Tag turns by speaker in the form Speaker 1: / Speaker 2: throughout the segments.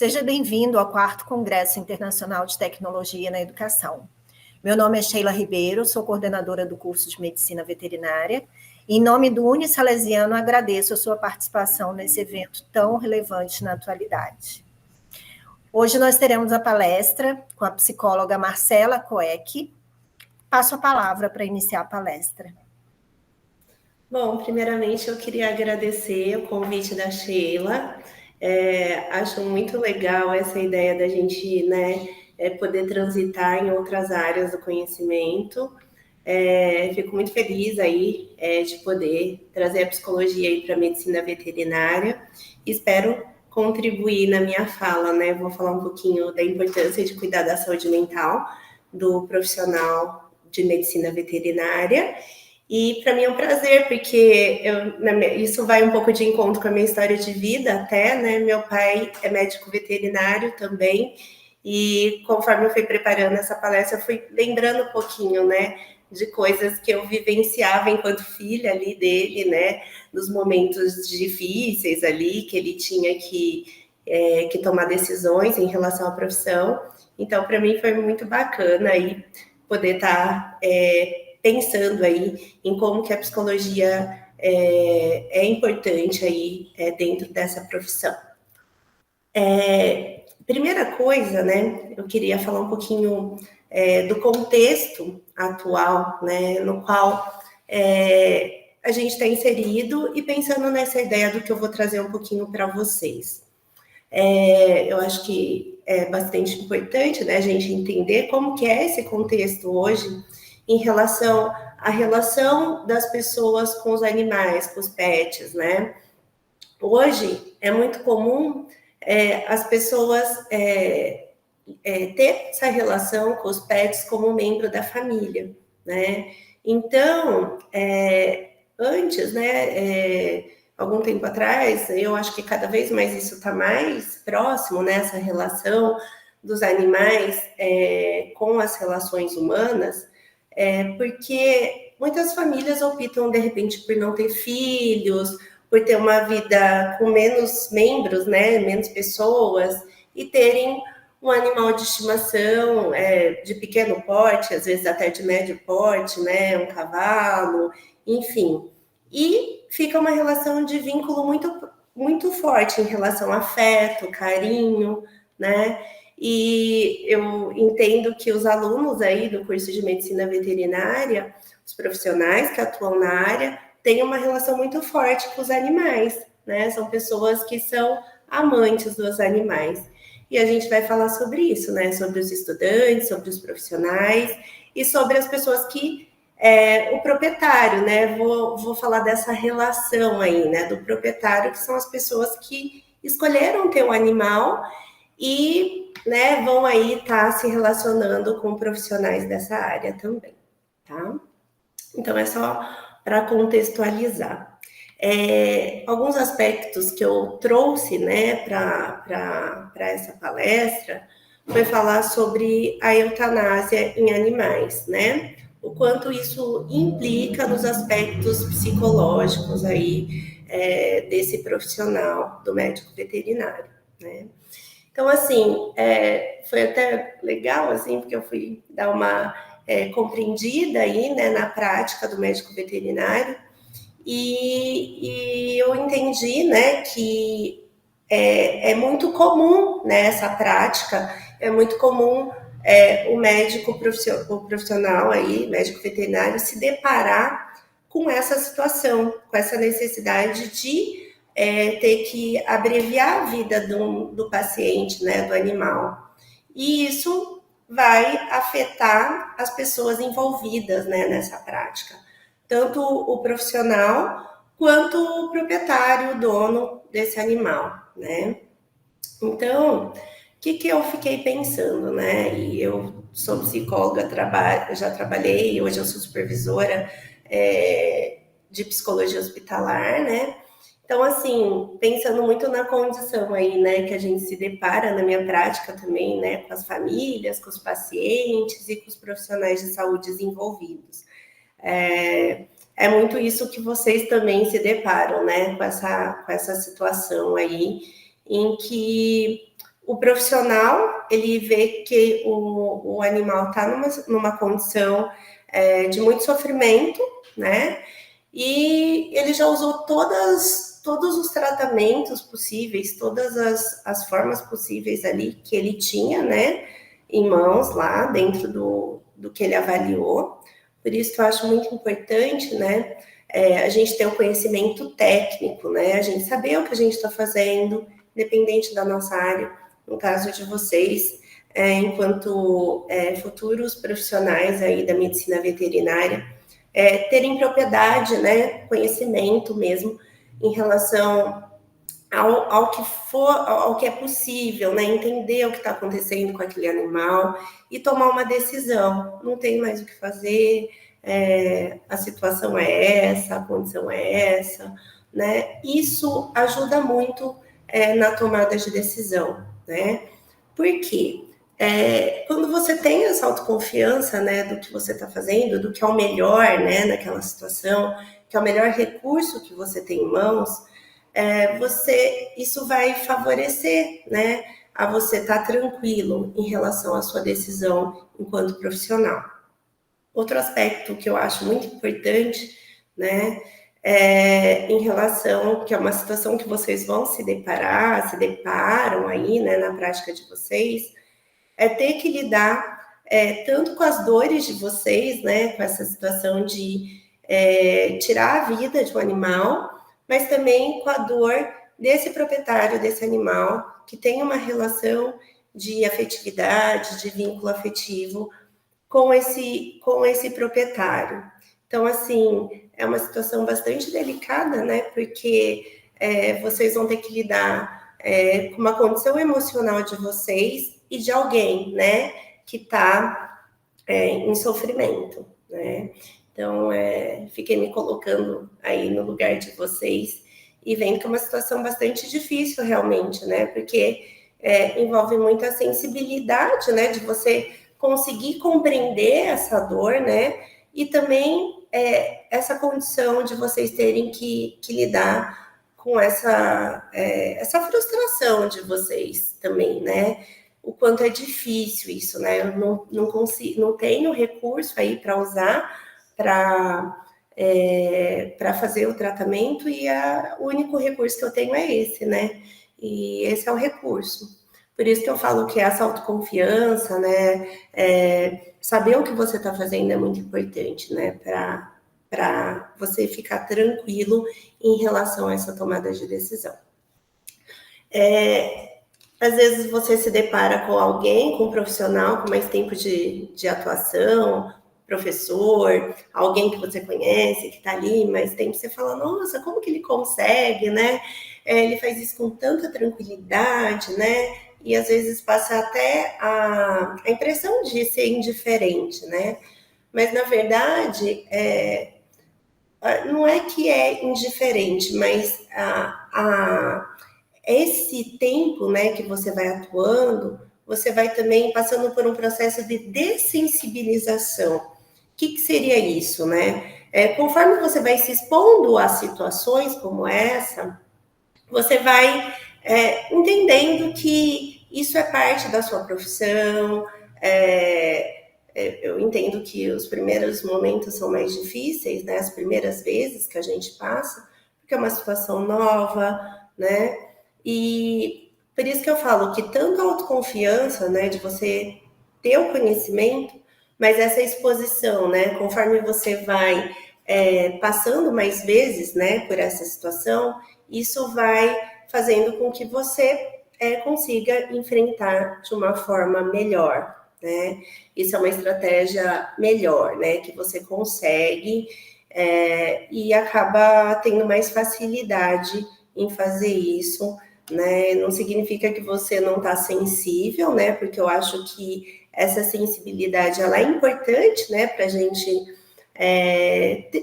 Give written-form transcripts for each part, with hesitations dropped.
Speaker 1: Seja bem-vindo ao 4º Congresso Internacional de Tecnologia na Educação. Meu nome é Sheila Ribeiro, sou coordenadora do curso de Medicina Veterinária e, em nome do Unisalesiano, agradeço a sua participação nesse evento tão relevante na atualidade. Hoje nós teremos a palestra com a psicóloga Marcela Coeck. Passo a palavra para iniciar a palestra.
Speaker 2: Bom, primeiramente eu queria agradecer o convite da Sheila. Acho muito legal essa ideia da gente, poder transitar em outras áreas do conhecimento. Fico muito feliz aí de poder trazer a psicologia aí para a medicina veterinária. Espero contribuir na minha fala, né? Vou falar um pouquinho da importância de cuidar da saúde mental do profissional de medicina veterinária. E para mim é um prazer, porque isso vai um pouco de encontro com a minha história de vida até, né? Meu pai é médico veterinário também, e conforme eu fui preparando essa palestra, eu fui lembrando um pouquinho, né, de coisas que eu vivenciava enquanto filha ali dele, né, nos momentos difíceis ali, que ele tinha que tomar decisões em relação à profissão. Então, para mim foi muito bacana aí poder estar pensando aí em como que a psicologia é importante aí dentro dessa profissão. Primeira coisa, né, eu queria falar um pouquinho do contexto atual, né, no qual a gente está inserido e pensando nessa ideia do que eu vou trazer um pouquinho para vocês. Eu acho que é bastante importante, né, a gente entender como que é esse contexto hoje em relação à relação das pessoas com os animais, com os pets, né? Hoje é muito comum as pessoas ter essa relação com os pets como membro da família, né? Então, antes, né, algum tempo atrás, eu acho que cada vez mais isso está mais próximo, né, essa relação dos animais com as relações humanas, porque muitas famílias optam, de repente, por não ter filhos, por ter uma vida com menos membros, né, menos pessoas, e terem um animal de estimação de pequeno porte, às vezes até de médio porte, né, um cavalo, enfim. E fica uma relação de vínculo muito, muito forte em relação a afeto, carinho, né? E eu entendo que os alunos aí do curso de medicina veterinária, os profissionais que atuam na área, têm uma relação muito forte com os animais, né? São pessoas que são amantes dos animais. E a gente vai falar sobre isso, né? Sobre os estudantes, sobre os profissionais e sobre as pessoas que o proprietário, né? Vou falar dessa relação aí, né? Do proprietário, que são as pessoas que escolheram ter um animal e, né, vão aí estar se relacionando com profissionais dessa área também, tá? Então, é só para contextualizar. Alguns aspectos que eu trouxe, né, para essa palestra foi falar sobre a eutanásia em animais, né? O quanto isso implica nos aspectos psicológicos aí desse profissional do médico veterinário, né? Então, assim, foi até legal, assim, porque eu fui dar uma compreendida aí, né, na prática do médico veterinário, e eu entendi, né, que é muito comum, né, essa prática, é muito comum o médico o profissional aí, médico veterinário, se deparar com essa situação, com essa necessidade de ter que abreviar a vida do paciente, né, do animal. E isso vai afetar as pessoas envolvidas, né, nessa prática. Tanto o profissional quanto o proprietário, o dono desse animal, né? Então, o que eu fiquei pensando, né? E eu sou psicóloga, já trabalhei, hoje eu sou supervisora de psicologia hospitalar, né? Então, assim, pensando muito na condição aí, né, que a gente se depara na minha prática também, né, com as famílias, com os pacientes e com os profissionais de saúde envolvidos. É muito isso que vocês também se deparam, né, com essa situação aí, em que o profissional, ele vê que o animal está numa condição de muito sofrimento, né? E ele já usou todos os tratamentos possíveis, todas as formas possíveis ali que ele tinha, né? Em mãos lá, dentro do que ele avaliou. Por isso que eu acho muito importante, né? A gente ter o conhecimento técnico, né? A gente saber o que a gente está fazendo, independente da nossa área. No caso de vocês, enquanto futuros profissionais aí da medicina veterinária, terem propriedade, né, conhecimento mesmo em relação ao que é possível, né, entender o que está acontecendo com aquele animal e tomar uma decisão. Não tem mais o que fazer, a situação é essa, a condição é essa, né? Isso ajuda muito na tomada de decisão, né? Por quê? Quando você tem essa autoconfiança, né, do que você está fazendo, do que é o melhor, né, naquela situação, que é o melhor recurso que você tem em mãos, isso vai favorecer, né, a você estar tranquilo em relação à sua decisão enquanto profissional. Outro aspecto que eu acho muito importante, né, em relação, que é uma situação que vocês vão se deparam aí, né, na prática de vocês, ter que lidar tanto com as dores de vocês, né, com essa situação de tirar a vida de um animal, mas também com a dor desse proprietário desse animal, que tem uma relação de afetividade, de vínculo afetivo com esse proprietário. Então, assim, é uma situação bastante delicada, né, porque vocês vão ter que lidar com uma condição emocional de vocês e de alguém, né, que está em sofrimento, né? Então, fiquei me colocando aí no lugar de vocês e vendo que é uma situação bastante difícil realmente, né? Porque envolve muita sensibilidade, né? De você conseguir compreender essa dor, né? E também essa condição de vocês terem que lidar com essa frustração de vocês também, né? O quanto é difícil isso, né? Eu não tenho recurso aí para usar para fazer o tratamento e o único recurso que eu tenho é esse, né? E esse é o recurso. Por isso que eu falo que essa autoconfiança, né? Saber o que você está fazendo é muito importante, né? Para você ficar tranquilo em relação a essa tomada de decisão. Às vezes você se depara com alguém, com um profissional com mais tempo de atuação, professor, alguém que você conhece, que está ali mais tempo, você fala, nossa, como que ele consegue, né? Ele faz isso com tanta tranquilidade, né? E às vezes passa até a impressão de ser indiferente, né? Mas, na verdade, não é que é indiferente, mas esse tempo, né, que você vai atuando, você vai também passando por um processo de dessensibilização. O que seria isso, né? Conforme você vai se expondo a situações como essa, você vai entendendo que isso é parte da sua profissão. Eu entendo que os primeiros momentos são mais difíceis, né? As primeiras vezes que a gente passa, porque é uma situação nova, né? E por isso que eu falo que tanto a autoconfiança, né, de você ter o conhecimento, mas essa exposição, né, conforme você vai passando mais vezes, né, por essa situação, isso vai fazendo com que você consiga enfrentar de uma forma melhor, né? Isso é uma estratégia melhor, né, que você consegue e acaba tendo mais facilidade em fazer isso, né? Não significa que você não está sensível, né? Porque eu acho que essa sensibilidade ela é importante, né? Para a gente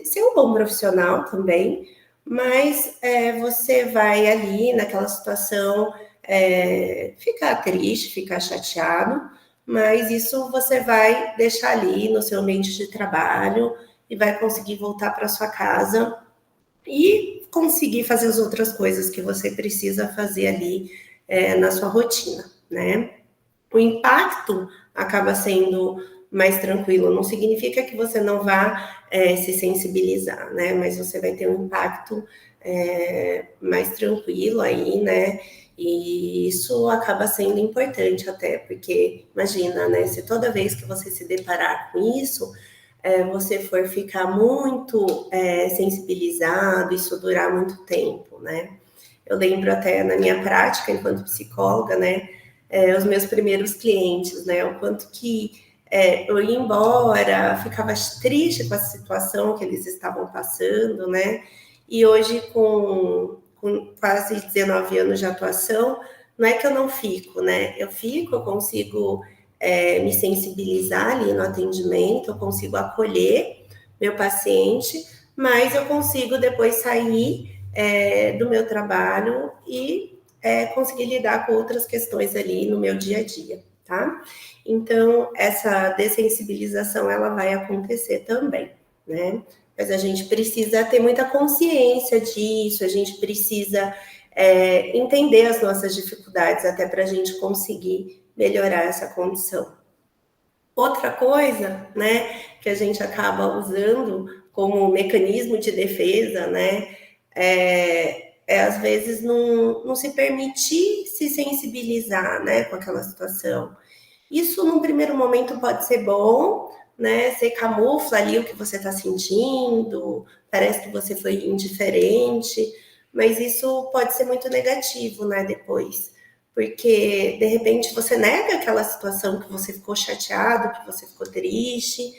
Speaker 2: ser um bom profissional também, mas você vai ali naquela situação ficar triste, ficar chateado, mas isso você vai deixar ali no seu ambiente de trabalho e vai conseguir voltar para sua casa e conseguir fazer as outras coisas que você precisa fazer ali na sua rotina, né? O impacto acaba sendo mais tranquilo. Não significa que você não vá se sensibilizar, né? Mas você vai ter um impacto mais tranquilo aí, né? E isso acaba sendo importante até, porque imagina, né? Se toda vez que você se deparar com isso, você for ficar muito sensibilizado, isso durar muito tempo, né? Eu lembro até na minha prática enquanto psicóloga, né? Os meus primeiros clientes, né? O quanto que eu ia embora, ficava triste com a situação que eles estavam passando, né? E hoje, com quase 19 anos de atuação, não é que eu não fico, né? Eu fico, eu consigo me sensibilizar ali no atendimento, eu consigo acolher meu paciente, mas eu consigo depois sair do meu trabalho e conseguir lidar com outras questões ali no meu dia a dia, tá? Então, essa dessensibilização, ela vai acontecer também, né? Mas a gente precisa ter muita consciência disso, a gente precisa entender as nossas dificuldades até para a gente conseguir melhorar essa condição. Outra coisa, né, que a gente acaba usando como mecanismo de defesa, né, às vezes não se permitir se sensibilizar, né, com aquela situação. Isso, num primeiro momento, pode ser bom, né? Você camufla ali o que você está sentindo, parece que você foi indiferente, mas isso pode ser muito negativo, né? Depois, porque de repente você nega aquela situação que você ficou chateado, que você ficou triste,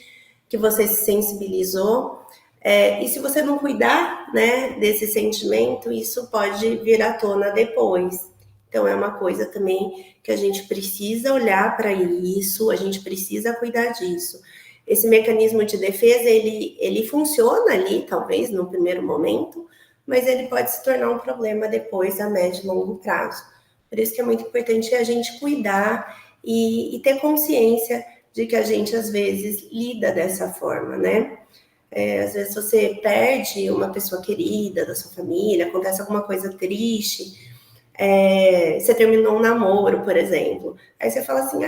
Speaker 2: que você se sensibilizou. E se você não cuidar, né, desse sentimento, isso pode vir à tona depois. Então, é uma coisa também que a gente precisa olhar para isso, a gente precisa cuidar disso. Esse mecanismo de defesa, ele funciona ali, talvez, no primeiro momento, mas ele pode se tornar um problema depois, a médio e longo prazo. Por isso que é muito importante a gente cuidar e ter consciência de que a gente, às vezes, lida dessa forma, né? Às vezes você perde uma pessoa querida da sua família, acontece alguma coisa triste, você terminou um namoro, por exemplo. Aí você fala assim,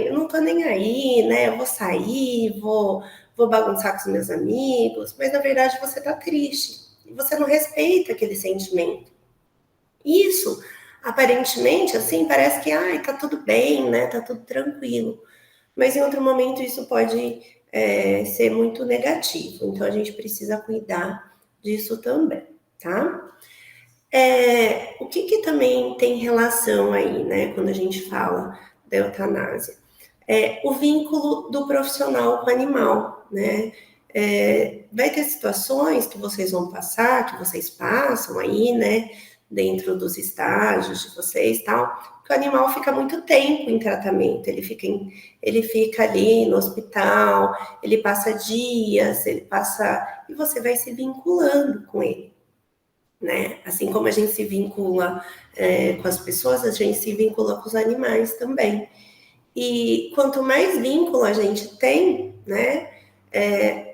Speaker 2: eu não tô nem aí, né? Eu vou sair, vou bagunçar com os meus amigos, mas na verdade você tá triste. E você não respeita aquele sentimento. Isso, aparentemente, assim, parece que, tá tudo bem, né? Tá tudo tranquilo. Mas em outro momento isso pode ser muito negativo. Então a gente precisa cuidar disso também, tá? O que também tem relação aí, né, quando a gente fala da eutanásia? O vínculo do profissional com o animal, né? Vai ter situações que vocês vão passar, que vocês passam aí, né, dentro dos estágios de vocês, tal, que o animal fica muito tempo em tratamento, ele fica ali no hospital, ele passa dias, e você vai se vinculando com ele, né? Assim como a gente se vincula com as pessoas, a gente se vincula com os animais também. E quanto mais vínculo a gente tem, né,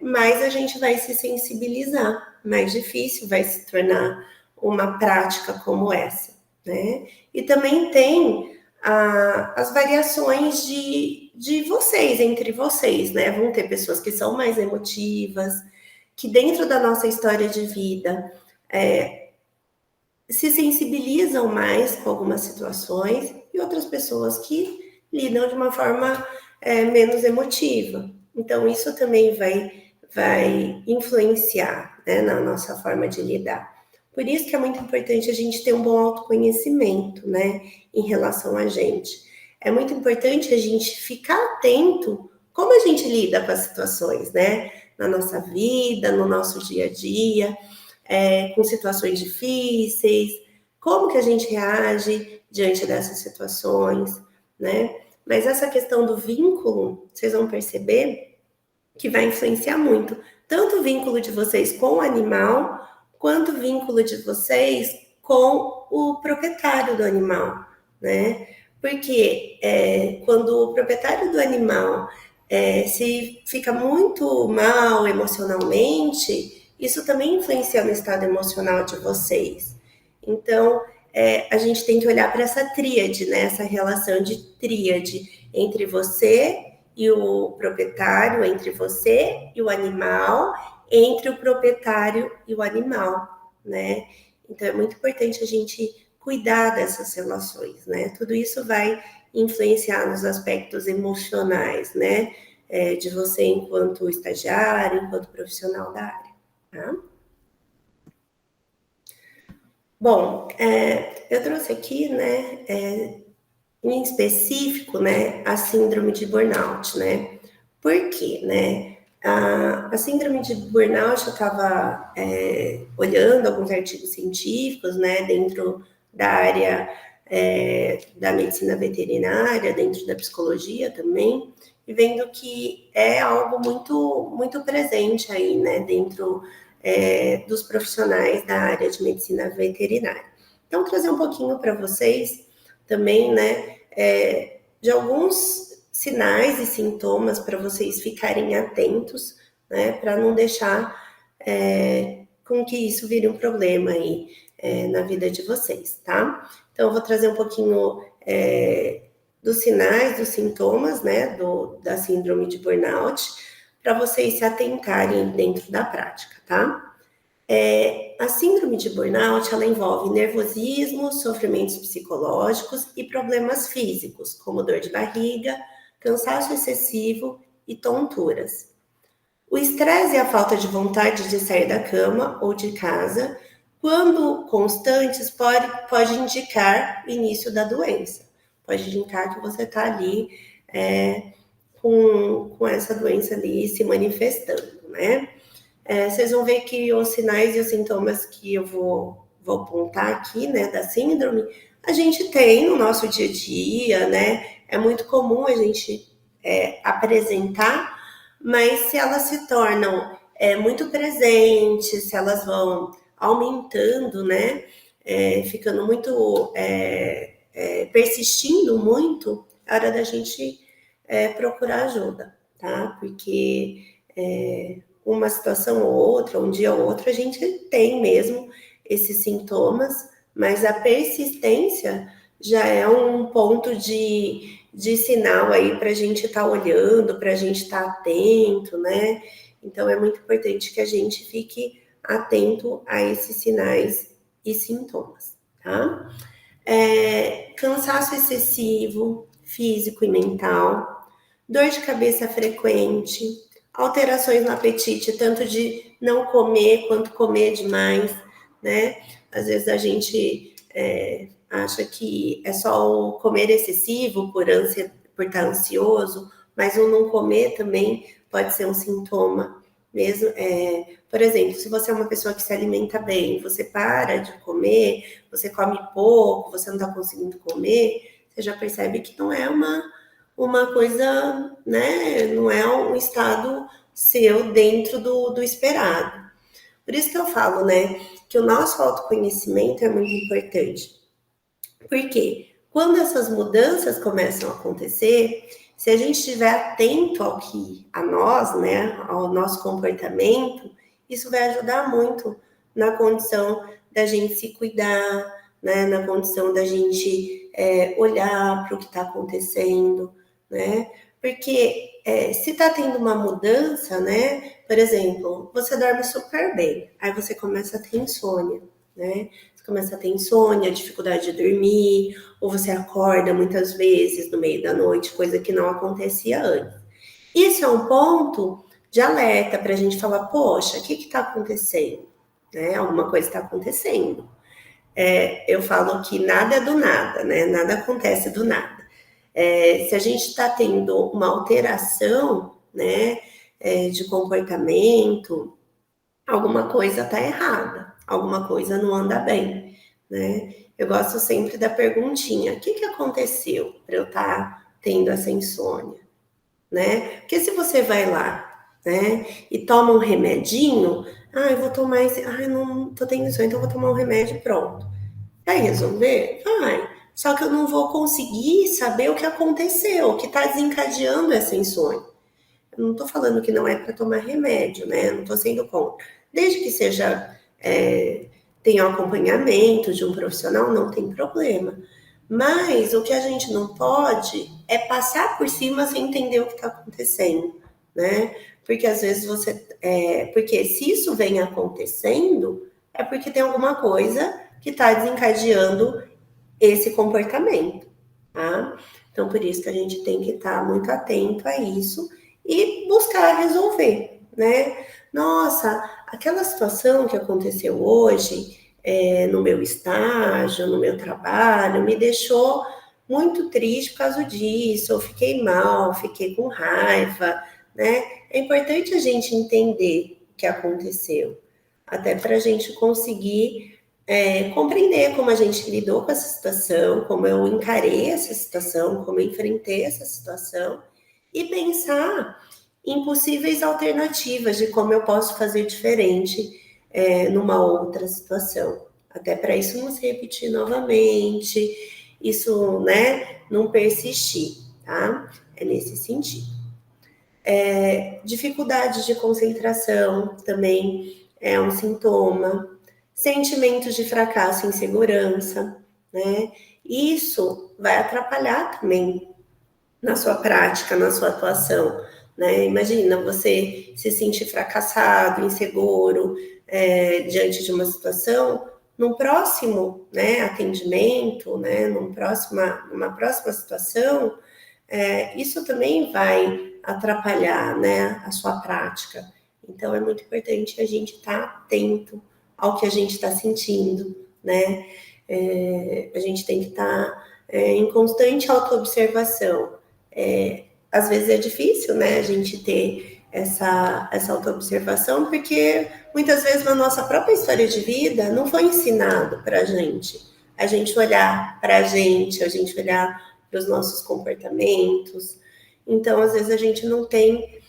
Speaker 2: mais a gente vai se sensibilizar, mais difícil vai se tornar uma prática como essa, né? E também tem as variações de vocês, entre vocês, né? Vão ter pessoas que são mais emotivas, que dentro da nossa história de vida se sensibilizam mais com algumas situações e outras pessoas que lidam de uma forma menos emotiva. Então, isso também vai influenciar, né, na nossa forma de lidar. Por isso que é muito importante a gente ter um bom autoconhecimento, né, em relação a gente. É muito importante a gente ficar atento como a gente lida com as situações, né, na nossa vida, no nosso dia a dia, com situações difíceis, como que a gente reage diante dessas situações, né? Mas essa questão do vínculo, vocês vão perceber que vai influenciar muito, tanto o vínculo de vocês com o animal, quanto o vínculo de vocês com o proprietário do animal, né? Porque quando o proprietário do animal se fica muito mal emocionalmente, isso também influencia no estado emocional de vocês. Então, a gente tem que olhar para essa tríade, né? Essa relação de tríade entre você e o proprietário, entre você e o animal, entre o proprietário e o animal, né? Então, é muito importante a gente cuidar dessas relações, né? Tudo isso vai influenciar nos aspectos emocionais, né? De você enquanto estagiário, enquanto profissional da área, tá? Bom, eu trouxe aqui, né, em específico, né, a síndrome de burnout, né? Por quê, né? A síndrome de burnout, eu estava olhando alguns artigos científicos, né, dentro da área da medicina veterinária, dentro da psicologia também, e vendo que é algo muito, muito presente aí, né, dentro dos profissionais da área de medicina veterinária. Então, trazer um pouquinho para vocês também, né, de alguns sinais e sintomas para vocês ficarem atentos, né, para não deixar com que isso vire um problema aí na vida de vocês, tá? Então, eu vou trazer um pouquinho dos sinais, dos sintomas, né, da síndrome de burnout, para vocês se atentarem dentro da prática, tá? A síndrome de burnout, ela envolve nervosismo, sofrimentos psicológicos e problemas físicos, como dor de barriga, cansaço excessivo e tonturas. O estresse e a falta de vontade de sair da cama ou de casa, quando constantes, pode indicar o início da doença. Pode indicar que você está ali com essa doença ali se manifestando, né? Vocês vão ver que os sinais e os sintomas que eu vou apontar aqui, né, da síndrome, a gente tem no nosso dia a dia, né? É muito comum a gente apresentar, mas se elas se tornam muito presentes, se elas vão aumentando, né? Ficando muito, persistindo muito, é hora da gente procurar ajuda, tá? Porque uma situação ou outra, um dia ou outro, a gente tem mesmo esses sintomas, mas a persistência já é um ponto de sinal aí para a gente estar olhando, para a gente estar atento, né? Então, é muito importante que a gente fique atento a esses sinais e sintomas, tá? Cansaço excessivo, físico e mental, dor de cabeça frequente, alterações no apetite, tanto de não comer quanto comer demais, né? Às vezes a gente acha que é só o comer excessivo por estar ansioso, mas o não comer também pode ser um sintoma mesmo. Por exemplo, se você é uma pessoa que se alimenta bem, você para de comer, você come pouco, você não está conseguindo comer, você já percebe que não é uma coisa, né? Não é um estado seu dentro do esperado. Por isso que eu falo, né, que o nosso autoconhecimento é muito importante. Porque quando essas mudanças começam a acontecer, se a gente estiver atento a nós, né, ao nosso comportamento, isso vai ajudar muito na condição da gente se cuidar, né, na condição da gente olhar para o que está acontecendo, né? Porque se está tendo uma mudança, né? Por exemplo, você dorme super bem, aí você começa a ter insônia, né? Você começa a ter insônia, dificuldade de dormir, ou você acorda muitas vezes no meio da noite, coisa que não acontecia antes. Isso é um ponto de alerta para a gente falar, poxa, o que está acontecendo? Né? Alguma coisa está acontecendo. Eu falo que nada é do nada, né? Nada acontece do nada. Se a gente está tendo uma alteração, né, de comportamento, alguma coisa está errada, alguma coisa não anda bem, né? Eu gosto sempre da perguntinha: o que aconteceu para eu estar tendo essa insônia, né? Porque se você vai lá, né, e toma um remedinho, eu vou tomar esse, não tô tendo insônia, então eu vou tomar um remédio, pronto. Vai resolver? Vai. Só que eu não vou conseguir saber o que aconteceu, o que está desencadeando essa insônia. Eu não estou falando que não é para tomar remédio, né? Eu não estou sendo contra. Desde que seja tem o acompanhamento de um profissional, não tem problema. Mas o que a gente não pode é passar por cima sem entender o que está acontecendo, né? Porque às vezes porque se isso vem acontecendo, é porque tem alguma coisa que está desencadeando esse comportamento, tá? Então, por isso que a gente tem que estar muito atento a isso e buscar resolver, né? Nossa, aquela situação que aconteceu hoje, no meu estágio, no meu trabalho, me deixou muito triste por causa disso, eu fiquei mal, fiquei com raiva, né? É importante a gente entender o que aconteceu, até para a gente conseguir compreender como a gente lidou com essa situação, como eu encarei essa situação, como eu enfrentei essa situação, e pensar em possíveis alternativas de como eu posso fazer diferente numa outra situação. Até para isso não se repetir novamente, isso, né, não persistir, tá? É nesse sentido. Dificuldade de concentração também é um sintoma. Sentimentos de fracasso e insegurança, né? Isso vai atrapalhar também na sua prática, na sua atuação, né? Imagina você se sentir fracassado, inseguro, diante de uma situação, num próximo, né, atendimento, né, numa próxima situação, isso também vai atrapalhar, né, a sua prática. Então, é muito importante a gente estar atento ao que a gente está sentindo, né? A gente tem que estar em constante autoobservação. Às vezes é difícil, né, a gente ter essa autoobservação, porque muitas vezes na nossa própria história de vida não foi ensinado para a gente olhar para a gente olhar para os nossos comportamentos. Então, às vezes a gente não tem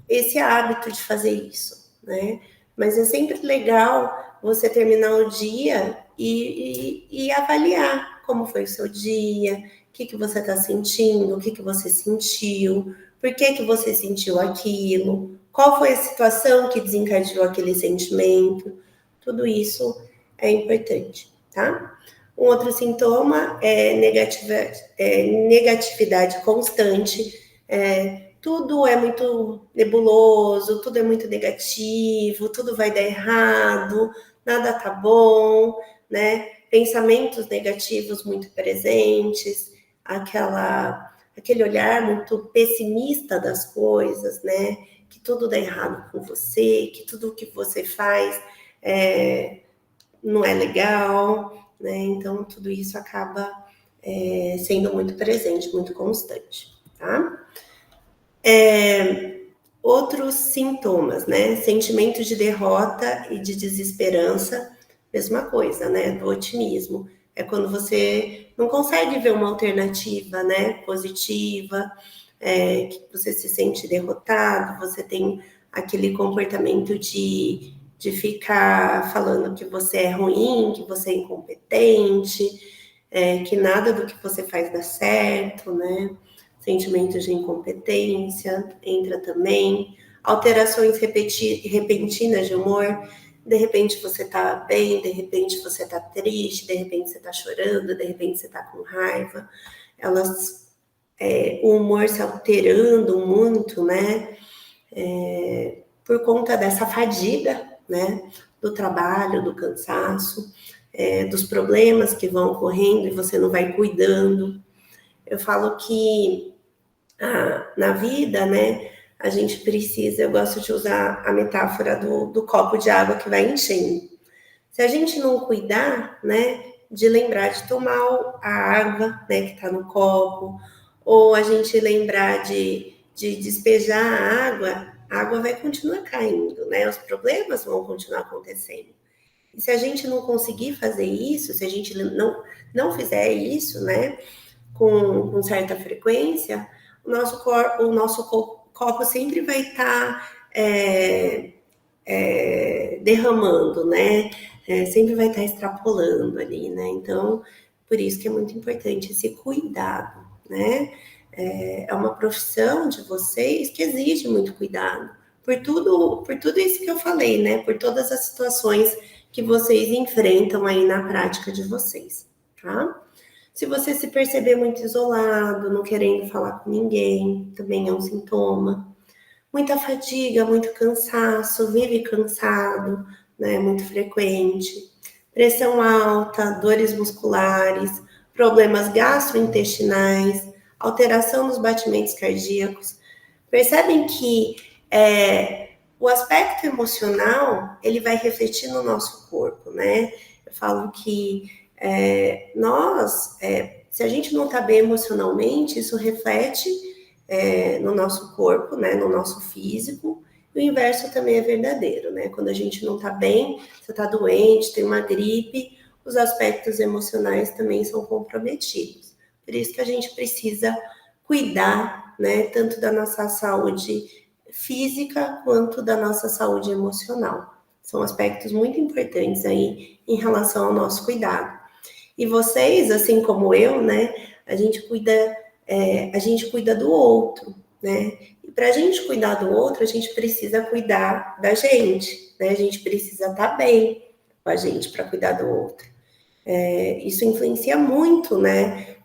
Speaker 2: esse hábito de fazer isso, né? Mas é sempre legal você terminar o dia e avaliar como foi o seu dia, o que você está sentindo, o que você sentiu, por que você sentiu aquilo, qual foi a situação que desencadeou aquele sentimento. Tudo isso é importante, tá? Um outro sintoma é negatividade constante. Tudo é muito nebuloso, tudo é muito negativo, tudo vai dar errado, nada tá bom, né? Pensamentos negativos muito presentes, aquele olhar muito pessimista das coisas, né? Que tudo dá errado com você, que tudo que você faz não é legal, né? Então, tudo isso acaba sendo muito presente, muito constante, tá? Outros sintomas, né? Sentimento de derrota e de desesperança, mesma coisa, né? Do otimismo. É quando você não consegue ver uma alternativa, né? Positiva, que você se sente derrotado, você tem aquele comportamento de ficar falando que você é ruim, que você é incompetente, que nada do que você faz dá certo, né? Sentimentos de incompetência entra também, alterações repentinas de humor, de repente você tá bem, de repente você tá triste, de repente você tá chorando, de repente você tá com raiva, o humor se alterando muito, né, por conta dessa fadiga, né, do trabalho, do cansaço, dos problemas que vão ocorrendo e você não vai cuidando. Eu falo que na vida, né, a gente precisa, eu gosto de usar a metáfora do copo de água que vai enchendo. Se a gente não cuidar, né, de lembrar de tomar a água, né, que está no copo, ou a gente lembrar de despejar a água vai continuar caindo, né, os problemas vão continuar acontecendo. E se a gente não conseguir fazer isso, se a gente não fizer isso, né, com certa frequência, o nosso copo sempre vai estar derramando, né? Sempre vai estar extrapolando ali, né? Então, por isso que é muito importante esse cuidado, né? É uma profissão de vocês que exige muito cuidado. Por tudo isso que eu falei, né? Por todas as situações que vocês enfrentam aí na prática de vocês, tá? Se você se perceber muito isolado, não querendo falar com ninguém, também é um sintoma. Muita fadiga, muito cansaço, vive cansado, né? Muito frequente. Pressão alta, dores musculares, problemas gastrointestinais, alteração nos batimentos cardíacos. Percebem que o aspecto emocional, ele vai refletir no nosso corpo, né? Eu falo que se a gente não está bem emocionalmente, isso reflete no nosso corpo, né? No nosso físico. E o inverso também é verdadeiro, né? Quando a gente não está bem, você está doente, tem uma gripe, os aspectos emocionais também são comprometidos. Por isso que a gente precisa cuidar, né? Tanto da nossa saúde física quanto da nossa saúde emocional. São aspectos muito importantes aí em relação ao nosso cuidado. E vocês, assim como eu, né, a gente cuida do outro, né? E para a gente cuidar do outro, a gente precisa cuidar da gente, né? A gente precisa estar bem com a gente para cuidar do outro. Isso influencia muito, né?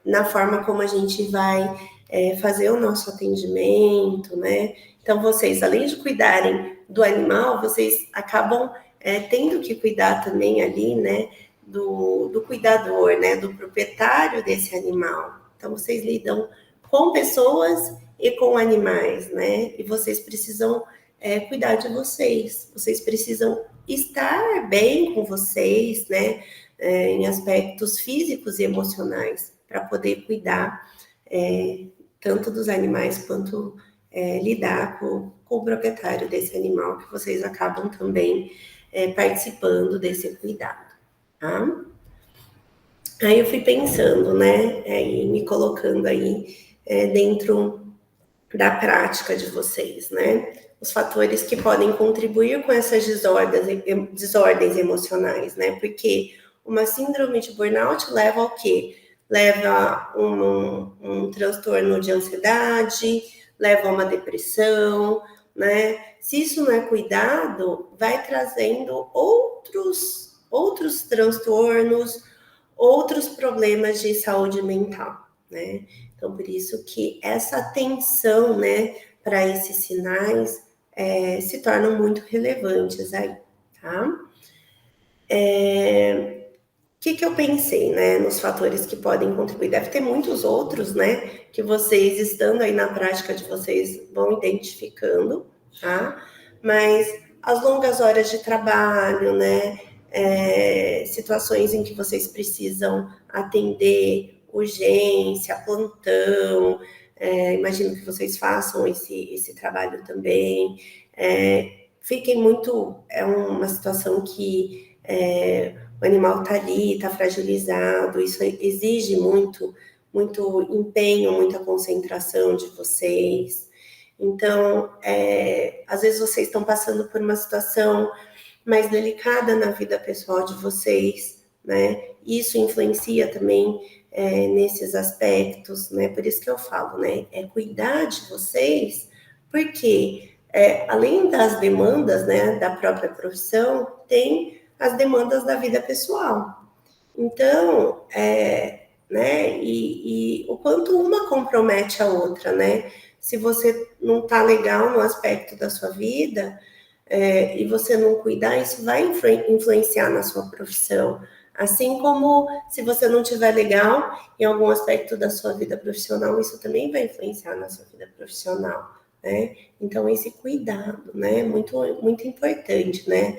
Speaker 2: Na forma como a gente vai fazer o nosso atendimento, né? Então, vocês, além de cuidarem do animal, vocês acabam tendo que cuidar também ali, né? Do cuidador, né? Do proprietário desse animal. Então, vocês lidam com pessoas e com animais, né? E vocês precisam cuidar de vocês. Vocês precisam estar bem com vocês, né? Em aspectos físicos e emocionais, para poder cuidar tanto dos animais quanto lidar com o proprietário desse animal, que vocês acabam também participando desse cuidado, tá? Aí eu fui pensando, né, e me colocando aí dentro da prática de vocês, né? Os fatores que podem contribuir com essas desordens emocionais, né? Porque uma síndrome de burnout leva ao quê? Leva um transtorno de ansiedade, leva a uma depressão, né? Se isso não é cuidado, vai trazendo outros transtornos, outros problemas de saúde mental, né? Então, por isso que essa atenção, né, para esses sinais se tornam muito relevantes aí, tá? Que eu pensei, né, nos fatores que podem contribuir? Deve ter muitos outros, né, que vocês, estando aí na prática de vocês, vão identificando, tá? Mas as longas horas de trabalho, né, situações em que vocês precisam atender urgência, plantão, imagino que vocês façam esse trabalho também. Fiquem muito, é uma situação que o animal está ali, está fragilizado, isso exige muito empenho, muita concentração de vocês. Então, às vezes vocês estão passando por uma situação mais delicada na vida pessoal de vocês, né? Isso influencia também nesses aspectos, né? Por isso que eu falo, né? Cuidar de vocês, porque além das demandas, né, da própria profissão, tem as demandas da vida pessoal. Então, né? E o quanto uma compromete a outra, né? Se você não está legal no aspecto da sua vida, e você não cuidar, isso vai influenciar na sua profissão. Assim como se você não estiver legal em algum aspecto da sua vida profissional, isso também vai influenciar na sua vida profissional, né? Então, esse cuidado, né? Muito, muito importante, né?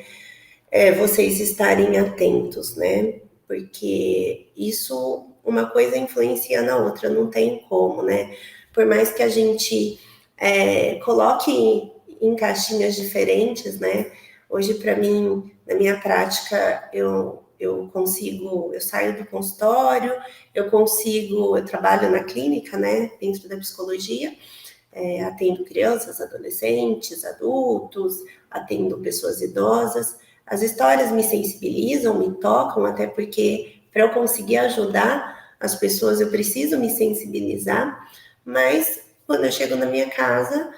Speaker 2: Vocês estarem atentos, né? Porque isso, uma coisa influencia na outra, não tem como, né? Por mais que a gente coloque em caixinhas diferentes, né? Hoje, para mim, na minha prática, eu saio do consultório, eu trabalho na clínica, né? Dentro da psicologia, atendo crianças, adolescentes, adultos, atendo pessoas idosas. As histórias me sensibilizam, me tocam, até porque para eu conseguir ajudar as pessoas, eu preciso me sensibilizar, mas quando eu chego na minha casa,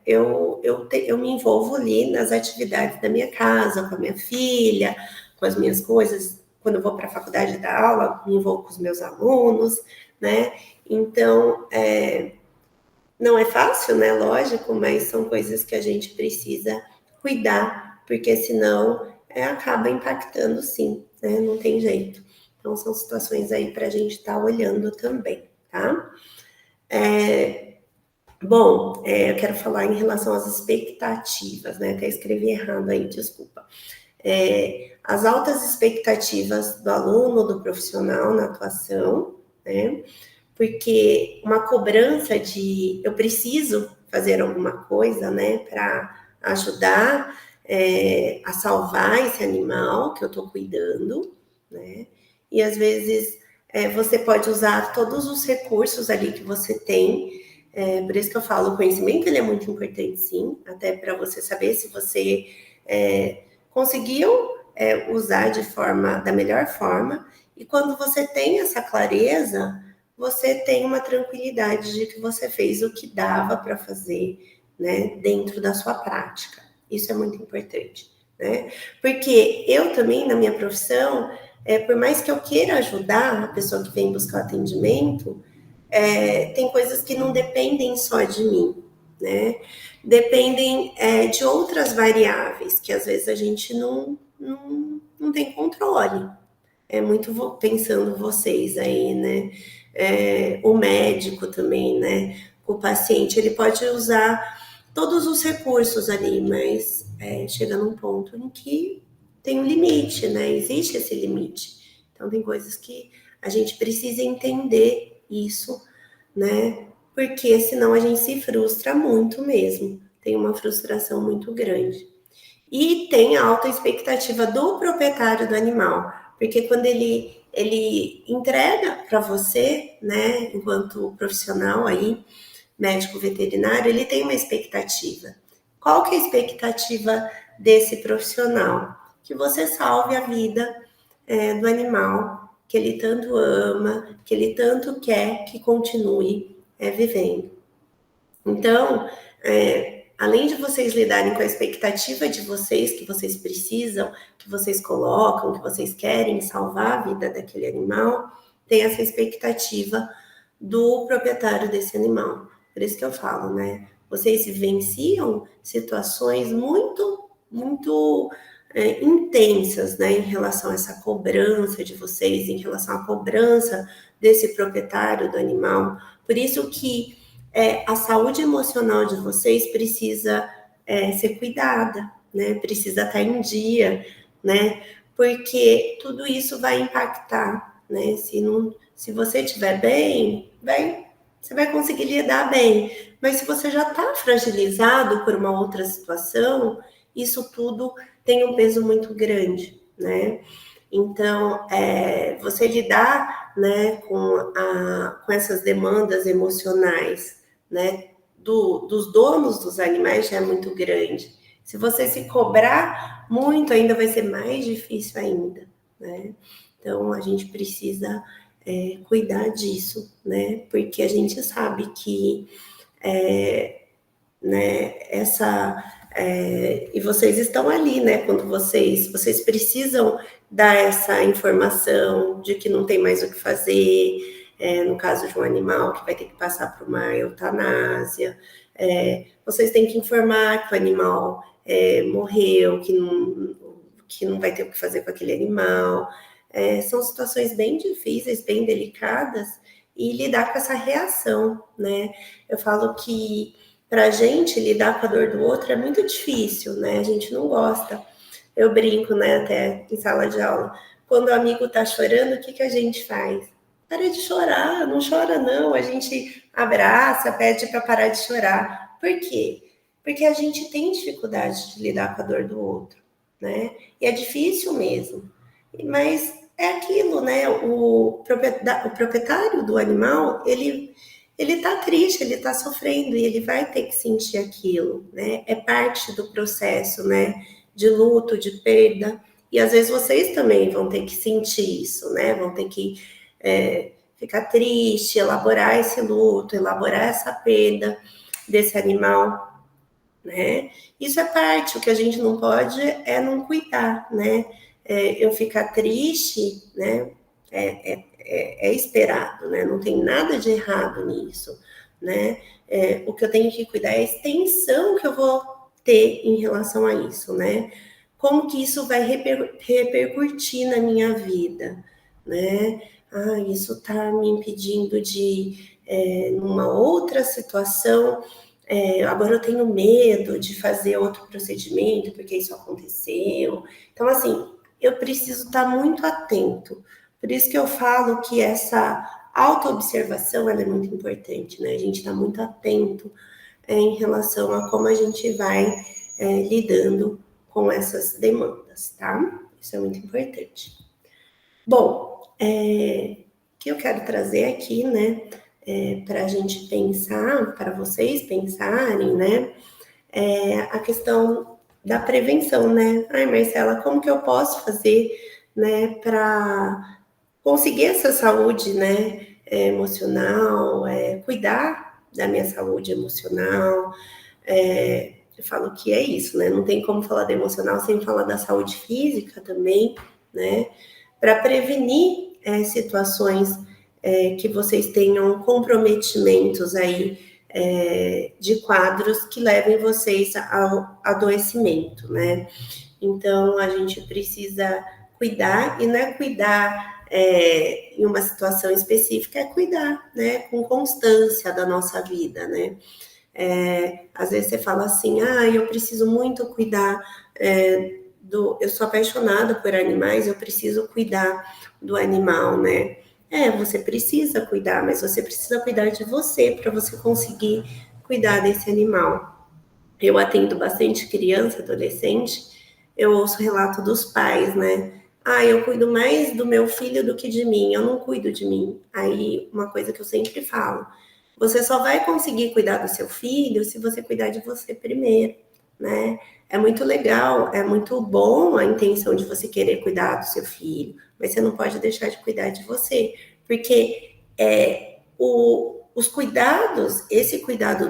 Speaker 2: eu eu me envolvo ali nas atividades da minha casa, com a minha filha, com as minhas coisas. Quando eu vou para a faculdade dar aula, me envolvo com os meus alunos, né? Então, não é fácil, né? Lógico, mas são coisas que a gente precisa cuidar, porque senão acaba impactando sim, né? Não tem jeito. Então, são situações aí para a gente estar olhando também, tá? Bom, eu quero falar em relação às expectativas, né? Até escrevi errado aí, desculpa. As altas expectativas do aluno, do profissional na atuação, né? Porque uma cobrança de eu preciso fazer alguma coisa, né, para ajudar a salvar esse animal que eu estou cuidando, né? E às vezes você pode usar todos os recursos ali que você tem. Por isso que eu falo, o conhecimento ele é muito importante, sim, até para você saber se você conseguiu usar da melhor forma. E quando você tem essa clareza, você tem uma tranquilidade de que você fez o que dava para fazer, né, dentro da sua prática. Isso é muito importante, né? Porque eu também, na minha profissão, por mais que eu queira ajudar a pessoa que vem buscar o atendimento, tem coisas que não dependem só de mim, né? Dependem de outras variáveis que às vezes a gente não tem controle. É muito pensando vocês aí, né? O médico também, né? O paciente, ele pode usar todos os recursos ali, mas chega num ponto em que tem um limite, né? Existe esse limite. Então, tem coisas que a gente precisa entender isso, né? Porque senão a gente se frustra muito mesmo. Tem uma frustração muito grande. E tem a alta expectativa do proprietário do animal, porque quando ele entrega para você, né, enquanto profissional aí, médico veterinário, ele tem uma expectativa. Qual que é a expectativa desse profissional? Que você salve a vida do animal que ele tanto ama, que ele tanto quer que continue vivendo. Então, além de vocês lidarem com a expectativa de vocês, que vocês precisam, que vocês colocam, que vocês querem salvar a vida daquele animal, tem essa expectativa do proprietário desse animal. Por isso que eu falo, né? Vocês vivenciam situações muito, muito intensas, né? Em relação a essa cobrança de vocês, em relação à cobrança desse proprietário do animal. Por isso que a saúde emocional de vocês precisa ser cuidada, né? Precisa estar em dia, né? Porque tudo isso vai impactar, né? Se você estiver bem, você vai conseguir lidar bem. Mas se você já está fragilizado por uma outra situação, isso tudo tem um peso muito grande, né? Então, você lidar, né, com essas demandas emocionais, né, dos donos dos animais já é muito grande. Se você se cobrar muito, ainda vai ser mais difícil ainda, né? Então, a gente precisa cuidar disso, né? Porque a gente sabe que, né, e vocês estão ali, né? Quando vocês precisam dar essa informação de que não tem mais o que fazer, no caso de um animal que vai ter que passar por uma eutanásia, vocês têm que informar que o animal morreu, que não vai ter o que fazer com aquele animal. São situações bem difíceis, bem delicadas, e lidar com essa reação, né? Eu falo que para a gente lidar com a dor do outro é muito difícil, né? A gente não gosta. Eu brinco, né, até em sala de aula. Quando o amigo tá chorando, o que a gente faz? Para de chorar, não chora não. A gente abraça, pede para parar de chorar. Por quê? Porque a gente tem dificuldade de lidar com a dor do outro, né? E é difícil mesmo. Mas é aquilo, né? O proprietário do animal, ele tá triste, ele tá sofrendo e ele vai ter que sentir aquilo, né? É parte do processo, né? De luto, de perda. E às vezes vocês também vão ter que sentir isso, né? Vão ter que ficar triste, elaborar esse luto, elaborar essa perda desse animal. né? Isso é parte, o que a gente não pode é não cuidar, né? Eu ficar triste, né? É esperado, né? Não tem nada de errado nisso, né? O que eu tenho que cuidar é a extensão que eu vou ter em relação a isso, né? Como que isso vai repercutir na minha vida, né? Isso está me impedindo de, numa outra situação, agora eu tenho medo de fazer outro procedimento porque isso aconteceu. Então, assim, eu preciso estar muito atento. Por isso que eu falo que essa autoobservação ela é muito importante, né? A gente está muito atento em relação a como a gente vai lidando com essas demandas, tá? Isso é muito importante. Bom, o que eu quero trazer aqui, né, para a gente pensar, para vocês pensarem, né, a questão da prevenção, né? Ai, Marcela, como que eu posso fazer, né, para conseguir essa saúde, né, emocional, cuidar da minha saúde emocional? Eu falo que é isso, né? Não tem como falar da emocional sem falar da saúde física também, né? Para prevenir situações que vocês tenham comprometimentos aí de quadros que levem vocês ao adoecimento, né? Então, a gente precisa cuidar, e não é cuidar em uma situação específica, é cuidar, né, com constância da nossa vida, né? Às vezes você fala assim, eu preciso muito cuidar eu sou apaixonada por animais, eu preciso cuidar do animal, né? Você precisa cuidar, mas você precisa cuidar de você para você conseguir cuidar desse animal. Eu atendo bastante criança, adolescente, eu ouço relato dos pais, né? Eu cuido mais do meu filho do que de mim, eu não cuido de mim. Aí, uma coisa que eu sempre falo, você só vai conseguir cuidar do seu filho se você cuidar de você primeiro, né? É muito legal, é muito bom a intenção de você querer cuidar do seu filho, mas você não pode deixar de cuidar de você, porque os cuidados, esse cuidado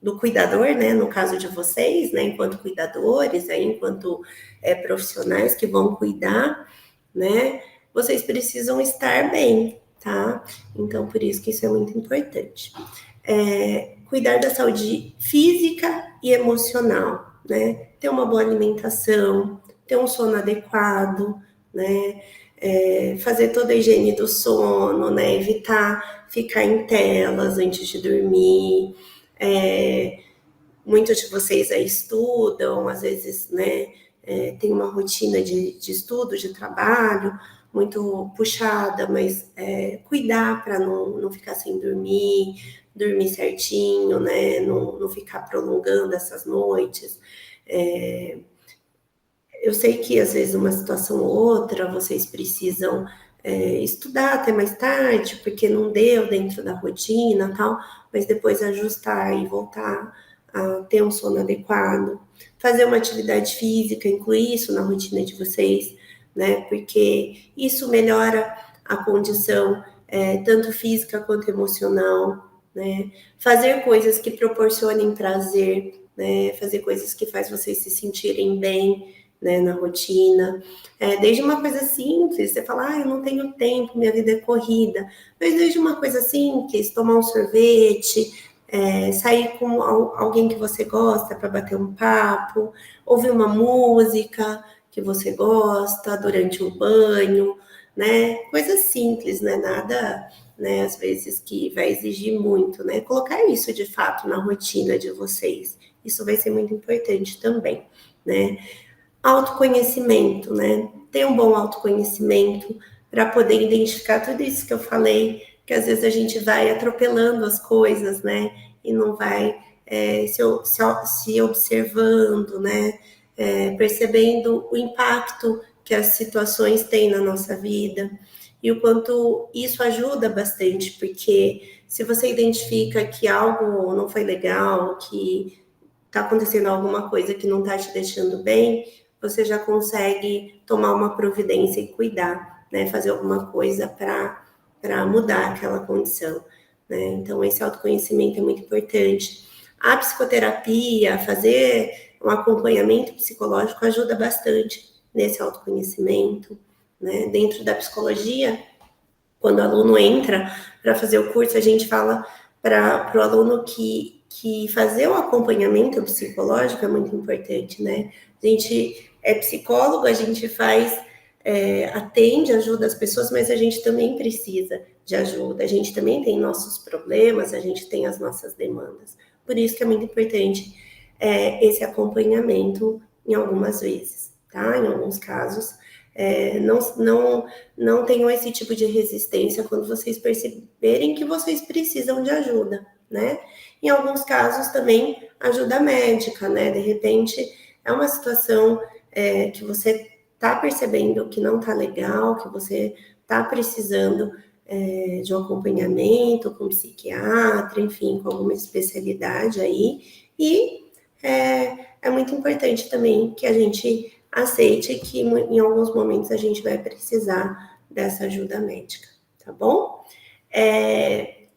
Speaker 2: do cuidador, né, no caso de vocês, né, enquanto cuidadores, aí, enquanto profissionais que vão cuidar, né, vocês precisam estar bem, tá? Então, por isso que isso é muito importante. Cuidar da saúde física e emocional, né? Ter uma boa alimentação, ter um sono adequado, né? Fazer toda a higiene do sono, né? Evitar ficar em telas antes de dormir. Muitos de vocês aí estudam, às vezes, né? Tem uma rotina de estudo, de trabalho muito puxada, mas cuidar para não ficar sem dormir certinho, né? Não ficar prolongando essas noites. Eu sei que às vezes uma situação ou outra vocês precisam estudar até mais tarde, porque não deu dentro da rotina tal, mas depois ajustar e voltar a ter um sono adequado. Fazer uma atividade física, incluir isso na rotina de vocês, né? Porque isso melhora a condição tanto física quanto emocional, né? Fazer coisas que proporcionem prazer, né? Fazer coisas que faz vocês se sentirem bem, né, na rotina, desde uma coisa simples, você fala, eu não tenho tempo, minha vida é corrida, mas desde uma coisa simples, tomar um sorvete, sair com alguém que você gosta para bater um papo, ouvir uma música que você gosta durante o banho, né, coisas simples, né, nada, né, às vezes que vai exigir muito, né, colocar isso de fato na rotina de vocês, isso vai ser muito importante também, né. Autoconhecimento, né? Ter um bom autoconhecimento para poder identificar tudo isso que eu falei, que às vezes a gente vai atropelando as coisas, né? E não vai se observando, né? Percebendo o impacto que as situações têm na nossa vida e o quanto isso ajuda bastante, porque se você identifica que algo não foi legal, que está acontecendo alguma coisa que não está te deixando bem, você já consegue tomar uma providência e cuidar, né? Fazer alguma coisa para mudar aquela condição, né? Então, esse autoconhecimento é muito importante. a psicoterapia, fazer um acompanhamento psicológico ajuda bastante nesse autoconhecimento, né? Dentro da psicologia, quando o aluno entra para fazer o curso, a gente fala para o aluno que fazer o acompanhamento psicológico é muito importante, né? A gente é psicólogo, a gente atende, ajuda as pessoas, mas a gente também precisa de ajuda, a gente também tem nossos problemas, a gente tem as nossas demandas. Por isso que é muito importante esse acompanhamento em algumas vezes, tá? Em alguns casos, não tenham esse tipo de resistência quando vocês perceberem que vocês precisam de ajuda, né? Em alguns casos também ajuda médica, né? De repente é uma situação que você está percebendo que não está legal, que você está precisando de um acompanhamento com psiquiatra, enfim, com alguma especialidade aí, e é muito importante também que a gente aceite que em alguns momentos a gente vai precisar dessa ajuda médica, tá bom?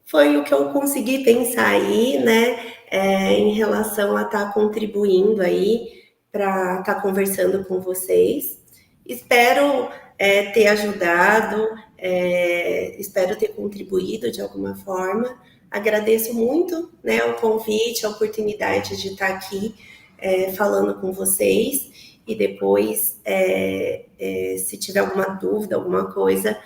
Speaker 2: Foi o que eu consegui pensar aí, né, em relação a estar contribuindo aí para estar conversando com vocês. Espero ter ajudado, espero ter contribuído de alguma forma. Agradeço muito, né, o convite, a oportunidade de estar aqui falando com vocês. E depois, se tiver alguma dúvida, alguma coisa,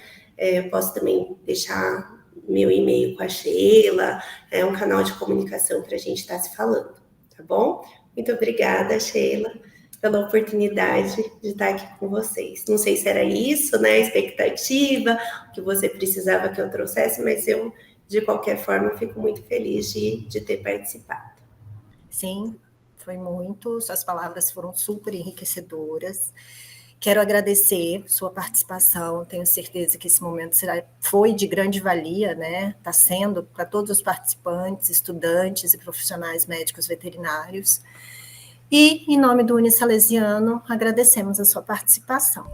Speaker 2: posso também deixar meu e-mail com a Sheila, um canal de comunicação para a gente estar se falando, tá bom? Muito obrigada, Sheila, pela oportunidade de estar aqui com vocês. Não sei se era isso, né, a expectativa, o que você precisava que eu trouxesse, mas eu, de qualquer forma, fico muito feliz de ter participado.
Speaker 1: Sim, foi muito, suas palavras foram super enriquecedoras. Quero agradecer sua participação, tenho certeza que esse momento foi de grande valia, né? Está sendo para todos os participantes, estudantes e profissionais médicos veterinários. E, em nome do Unisalesiano, agradecemos a sua participação.